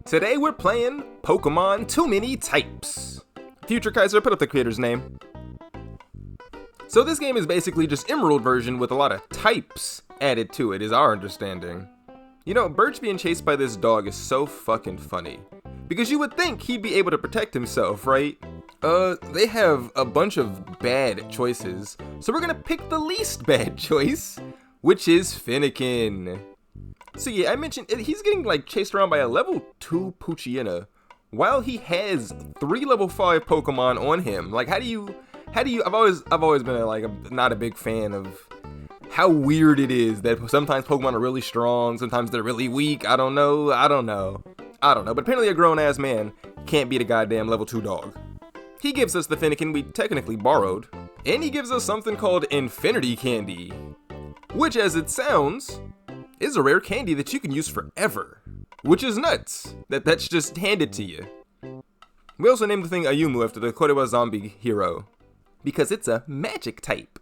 Today we're playing Pokemon Too Many Types. Future Kaiser, put up the creator's name. So this game is basically just Emerald version with a lot of types added to it, is our understanding. You know, Birch being chased by this dog is so fucking funny. Because you would think he'd be able to protect himself, right? They have a bunch of bad choices, so we're gonna pick the least bad choice, which is Fennekin. So yeah, I mentioned he's getting like chased around by a level 2 Poochyena, while he has 3 level 5 Pokemon on him. Like, how do you? I've always been not a big fan of how weird it is that sometimes Pokemon are really strong, sometimes they're really weak. I don't know. But apparently a grown-ass man can't beat a goddamn level 2 dog. He gives us the Fennekin we technically borrowed, and he gives us something called Infinity Candy, which, as it sounds, is a rare candy that you can use forever, which is nuts. That's just handed to you. We also named the thing Ayumu after the Korewa zombie hero, because it's a magic type.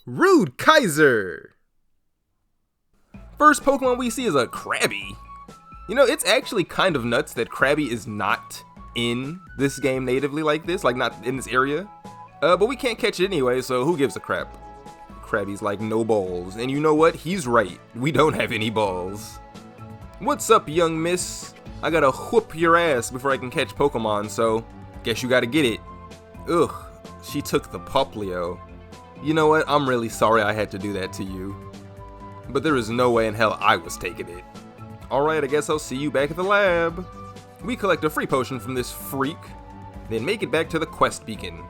Rude Kaiser! First Pokemon we see is a Krabby. You know, it's actually kind of nuts that Krabby is not in this game natively like this, like not in this area. But we can't catch it anyway, so who gives a crap? Krabby's like, no balls. And you know what? He's right. We don't have any balls. What's up, young miss? I gotta whoop your ass before I can catch Pokemon, so guess you gotta get it. Ugh, she took the Poplio. You know what? I'm really sorry I had to do that to you. But there is no way in hell I was taking it. Alright, I guess I'll see you back at the lab. We collect a free potion from this freak, then make it back to the quest beacon.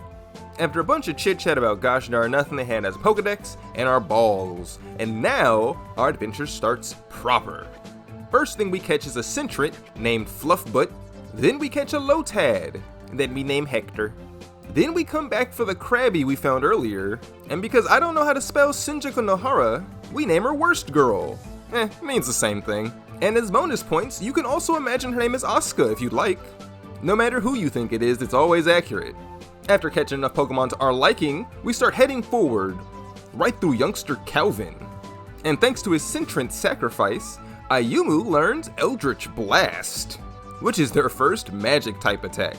After a bunch of chit-chat about gosh darn nothing, they hand us a Pokedex and our balls. And now, our adventure starts proper. First thing we catch is a Sentret named Fluffbutt, then we catch a Lotad, that we name Hector. Then we come back for the Krabby we found earlier, and because I don't know how to spell Shinjuku Nohara, we name her Worst Girl. Means the same thing. And as bonus points, you can also imagine her name is Asuka if you'd like. No matter who you think it is, it's always accurate. After catching enough Pokemon to our liking, we start heading forward, right through youngster Calvin. And thanks to his Sentret sacrifice, Ayumu learns Eldritch Blast, which is their first magic type attack.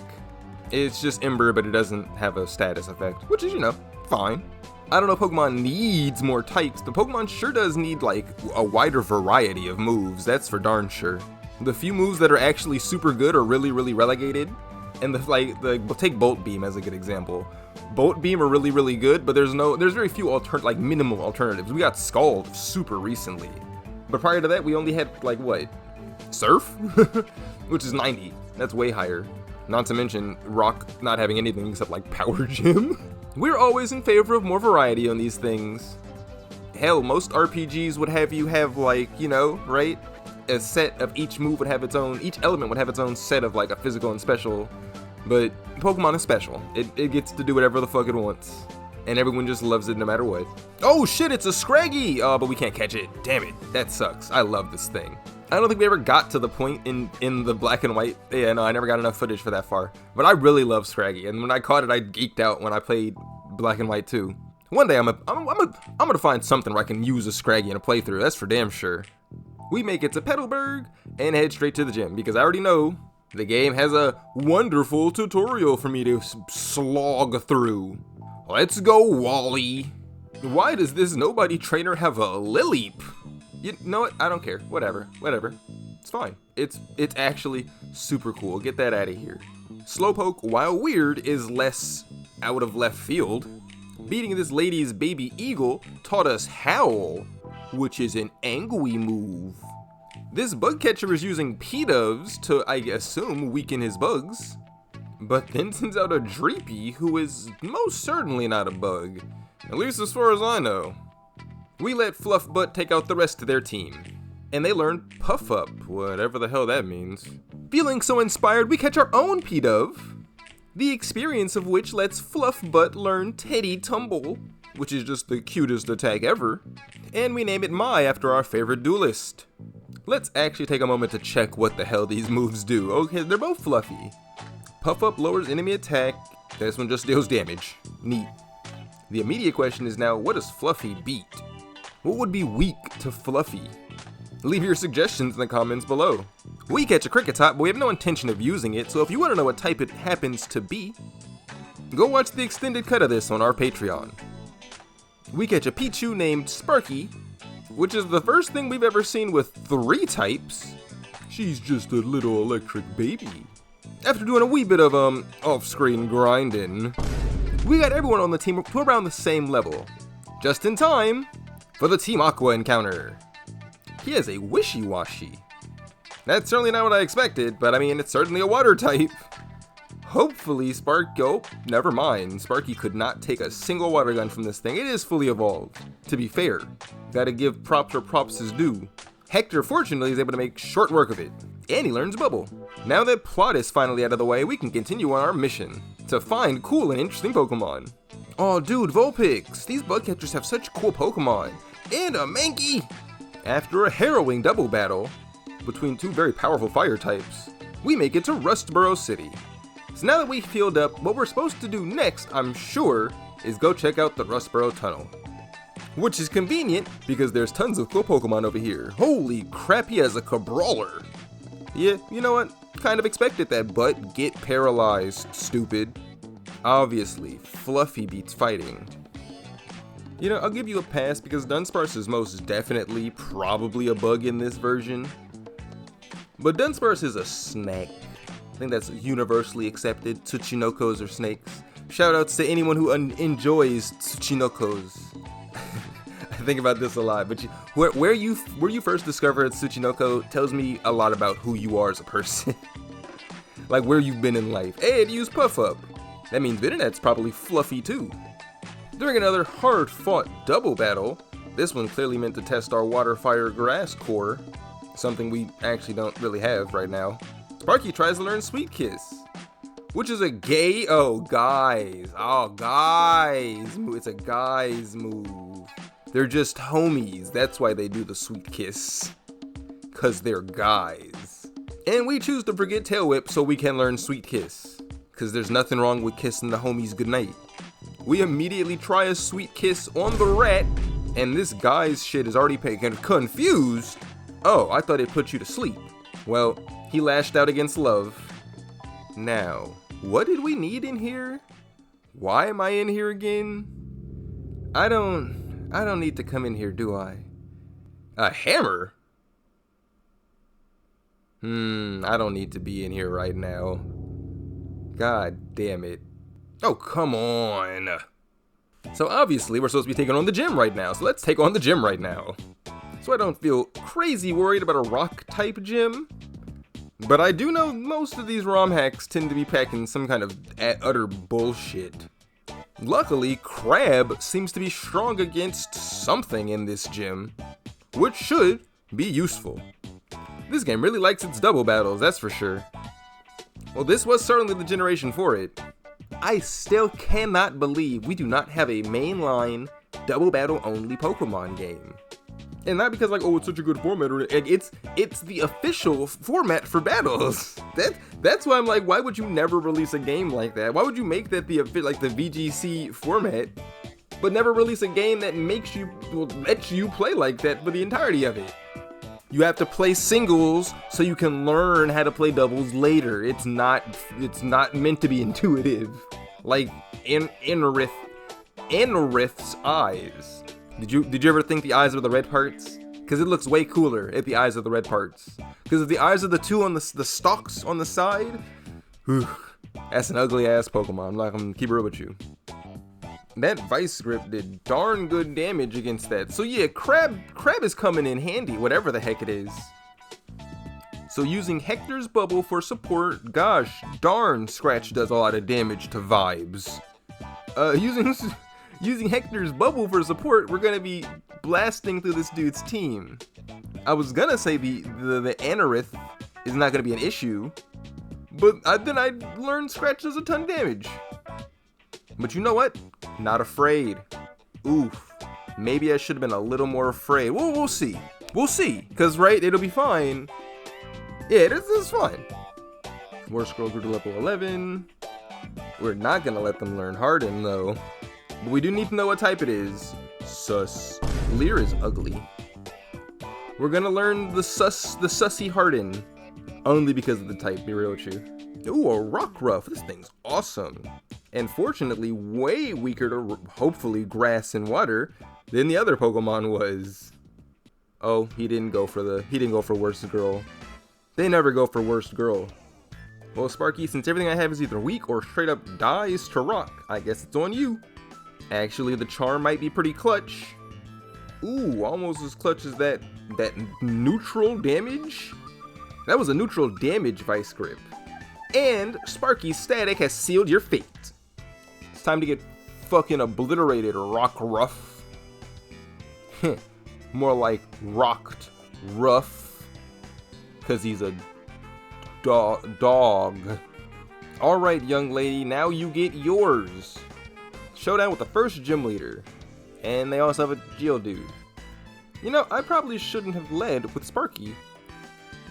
It's just Ember, but it doesn't have a status effect, which is, you know, fine. I don't know if Pokemon needs more types, but Pokemon sure does need like a wider variety of moves, that's for darn sure. The few moves that are actually super good are really relegated, and take Bolt Beam as a good example. Bolt Beam are really good, but there's very few minimal alternatives. We got Scald super recently, but prior to that we only had Surf, which is 90. That's way higher. Not to mention Rock not having anything except like Power Gym. We're always in favor of more variety on these things. Hell, most RPGs would have you have right? A set of each move would have each element would have its own set of like a physical and special. But Pokemon is special. It gets to do whatever the fuck it wants. And everyone just loves it no matter what. Oh shit, it's a Scraggy! Oh, but we can't catch it. Damn it, that sucks. I love this thing. I don't think we ever got to the point in the black and white. Yeah, no, I never got enough footage for that far. But I really love Scraggy, and when I caught it, I geeked out when I played black and white too. One day I'm gonna find something where I can use a Scraggy in a playthrough. That's for damn sure. We make it to Petalburg and head straight to the gym because I already know the game has a wonderful tutorial for me to slog through. Let's go, Wally. Why does this nobody trainer have a Lileep? You know what? I don't care. Whatever. It's fine. It's actually super cool. Get that out of here. Slowpoke, while weird, is less out of left field. Beating this lady's baby eagle taught us Howl, which is an angry move. This bug catcher is using P-Doves to, I assume, weaken his bugs. But then sends out a Dreepy, who is most certainly not a bug. At least as far as I know. We let Fluffbutt take out the rest of their team, and they learn Puff Up, whatever the hell that means. Feeling so inspired, we catch our own P-Dove, the experience of which lets Fluffbutt learn Teddy Tumble, which is just the cutest attack ever, and we name it Mai after our favorite duelist. Let's actually take a moment to check what the hell these moves do. Okay, they're both fluffy. Puff Up lowers enemy attack, this one just deals damage. Neat. The immediate question is now, what does Fluffy beat? What would be weak to Fluffy? Leave your suggestions in the comments below. We catch a Kricketop, but we have no intention of using it, so if you want to know what type it happens to be, go watch the extended cut of this on our Patreon. We catch a Pichu named Sparky, which is the first thing we've ever seen with 3 types. She's just a little electric baby. After doing a wee bit of off-screen grinding, we got everyone on the team to around the same level, just in time for the Team Aqua encounter. He has a Wishy-Washy. That's certainly not what I expected, but I mean, it's certainly a water type. Hopefully never mind. Sparky could not take a single water gun from this thing. It is fully evolved. To be fair, gotta give props where props is due. Hector, fortunately, is able to make short work of it. And he learns Bubble. Now that plot is finally out of the way, we can continue on our mission to find cool and interesting Pokemon. Oh dude, Vulpix! These bug catchers have such cool Pokemon. And a Mankey! After a harrowing double battle between 2 very powerful fire types, we make it to Rustboro City. So now that we've healed up, what we're supposed to do next, I'm sure, is go check out the Rustboro Tunnel. Which is convenient, because there's tons of cool Pokemon over here. Holy crap, he has a Cabrawler! Yeah, you know what? Kind of expected that, but get paralyzed, stupid. Obviously, Fluffy beats fighting. You know, I'll give you a pass because Dunsparce is most definitely probably a bug in this version. But Dunsparce is a snake. I think that's universally accepted. Tsuchinokos are snakes. Shoutouts to anyone who enjoys Tsuchinokos. I think about this a lot, but where you first discovered Tsuchinoko tells me a lot about who you are as a person. Like where you've been in life. Hey, it used Puff Up. That means Venonat's probably fluffy too. During another hard-fought double battle, this one clearly meant to test our water, fire, grass core, something we actually don't really have right now. Sparky tries to learn Sweet Kiss, which is a guys, it's a guy's move. They're just homies, that's why they do the Sweet Kiss, cause they're guys. And we choose to forget Tail Whip so we can learn Sweet Kiss, cause there's nothing wrong with kissing the homies goodnight. We immediately try a Sweet Kiss on the rat, and this guy's shit is already confused. Oh, I thought it put you to sleep. Well, he lashed out against love. Now, what did we need in here? Why am I in here again? I don't need to come in here, do I? A hammer? I don't need to be in here right now. God damn it. Oh, come on. So obviously we're supposed to be taking on the gym right now, so let's take on the gym right now. So I don't feel crazy worried about a rock type gym. But I do know most of these ROM hacks tend to be packing some kind of utter bullshit. Luckily, Crab seems to be strong against something in this gym, which should be useful. This game really likes its double battles, that's for sure. Well, this was certainly the generation for it. I still cannot believe we do not have a mainline double battle only Pokemon game. And not because like, oh, it's such a good format, or it's the official format for battles. That's why I'm like, why would you never release a game like that? Why would you make that the VGC format, but never release a game that lets you play like that for the entirety of it? You have to play singles so you can learn how to play doubles later. It's not meant to be intuitive. Like Anorith's eyes. Did you ever think the eyes were the red parts? Because it looks way cooler if the eyes are the red parts. Because if the eyes are the 2 on the stalks on the side, whew, that's an ugly ass Pokemon. I'm gonna keep it real with you. That Vice Grip did darn good damage against that. So yeah, Crab is coming in handy, whatever the heck it is. So using Hector's Bubble for support, gosh darn, Scratch does a lot of damage to vibes. Using Hector's Bubble for support, we're gonna be blasting through this dude's team. I was gonna say the Anorith is not gonna be an issue, but then I learned Scratch does a ton of damage. But you know what? Not afraid. Oof. Maybe I should have been a little more afraid. We'll see. We'll see. Because, right, it'll be fine. Yeah, this is fine. More scroll grew to level 11. We're not going to let them learn Harden, though. But we do need to know what type it is. Sus. Leer is ugly. We're gonna learn the sussy Harden. Only because of the type, be real with you. Ooh, a Rockruff. This thing's awesome. And fortunately, way weaker to, hopefully, grass and water than the other Pokemon was. Oh, he didn't go for worst girl. They never go for worst girl. Well, Sparky, since everything I have is either weak or straight up dies to rock, I guess it's on you. Actually, the charm might be pretty clutch. Ooh, almost as clutch as that neutral damage? That was a neutral damage Vice Grip. And Sparky's static has sealed your fate. It's time to get fucking obliterated, Rockruff. More like rocked rough. Cause he's a dog. Alright, young lady, now you get yours. Showdown with the first gym leader. And they also have a Geodude. You know, I probably shouldn't have led with Sparky,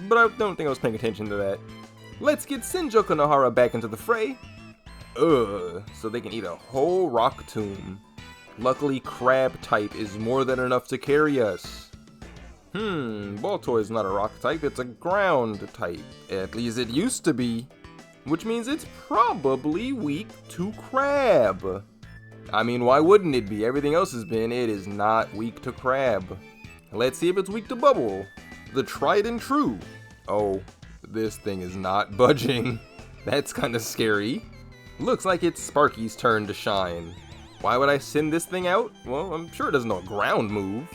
but I don't think I was paying attention to that. Let's get Sinjo Konohara back into the fray. So they can eat a whole rock tomb. Luckily, crab type is more than enough to carry us. Baltoy is not a rock type, it's a ground type. At least it used to be. Which means it's probably weak to crab. I mean, why wouldn't it be? Everything else has been. It is not weak to crab. Let's see if it's weak to bubble. The tried and true. Oh, this thing is not budging. That's kind of scary. Looks like it's Sparky's turn to shine. Why would I send this thing out? Well, I'm sure it doesn't know a ground move.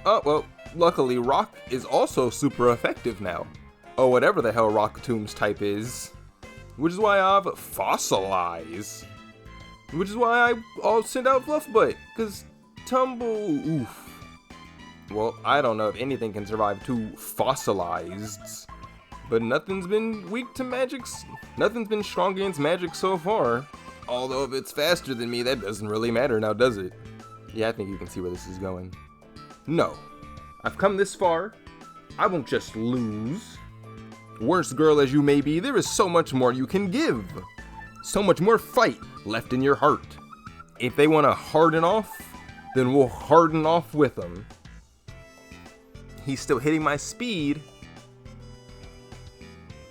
Oh, well, luckily Rock is also super effective now. Oh, whatever the hell Rock Tomb's type is. Which is why I've Fossilize. Which is why I'll send out Fluffbutt, cause Tumble, oof. Well, I don't know if anything can survive 2 fossilized, but nothing's been weak to magics. Nothing's been strong against magic so far. Although if it's faster than me, that doesn't really matter now, does it? Yeah, I think you can see where this is going. No, I've come this far. I won't just lose. Worst girl as you may be, there is so much more you can give. So much more fight left in your heart. If they want to harden off, then we'll harden off with them. He's still hitting my speed.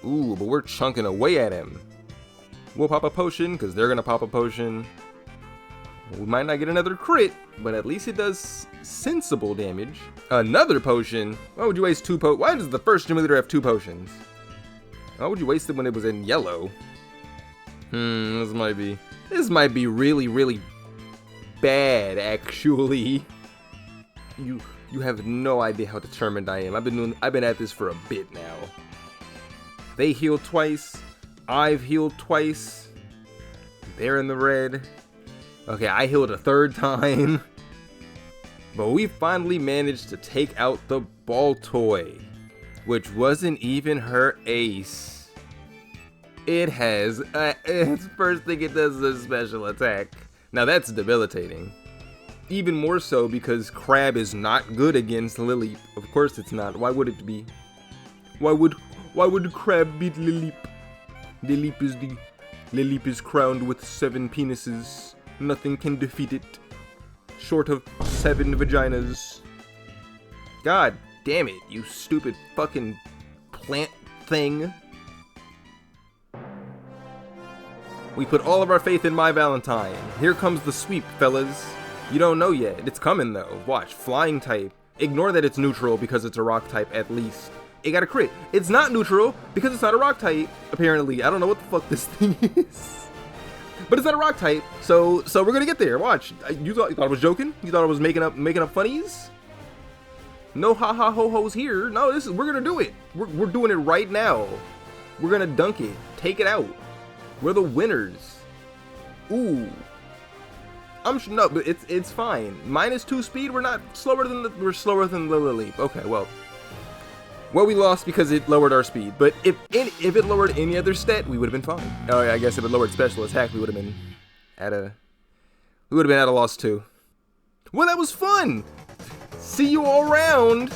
Ooh, but we're chunking away at him. We'll pop a potion, because they're going to pop a potion. We might not get another crit, but at least it does sensible damage. Another potion? Why would you waste 2 potions? Why does the first gym leader have 2 potions? Why would you waste it when it was in yellow? This might be really, really bad, actually. You have no idea how determined I am. I've been at this for a bit now. They healed twice. I've healed twice. They're in the red. Okay, I healed a 3rd time. But we finally managed to take out the Baltoy, which wasn't even her ace. It has, its first thing it does is a special attack. Now that's debilitating. Even more so because Crab is not good against Lileep. Of course it's not. Why would it be? Why would Crab beat Lileep? Lileep is crowned with 7 penises. Nothing can defeat it. Short of 7 vaginas. God damn it, you stupid fucking plant thing. We put all of our faith in my Valentine. Here comes the sweep, fellas. You don't know yet. It's coming though. Watch. Flying type. Ignore that it's neutral because it's a rock type at least. It got a crit. It's not neutral because it's not a rock type, apparently. I don't know what the fuck this thing is. But it's not a rock type, so we're gonna get there. Watch. You thought I was joking? You thought I was making up funnies? No ha ha ho ho's here. No, we're gonna do it. We're doing it right now. We're gonna dunk it. Take it out. We're the winners. Ooh. No, but it's fine. -2 speed. We're slower than the Lileep. Okay, well, we lost because it lowered our speed. But if it lowered any other stat, we would have been fine. Oh yeah, I guess if it lowered special attack, we would have been at a loss too. Well, that was fun. See you all around.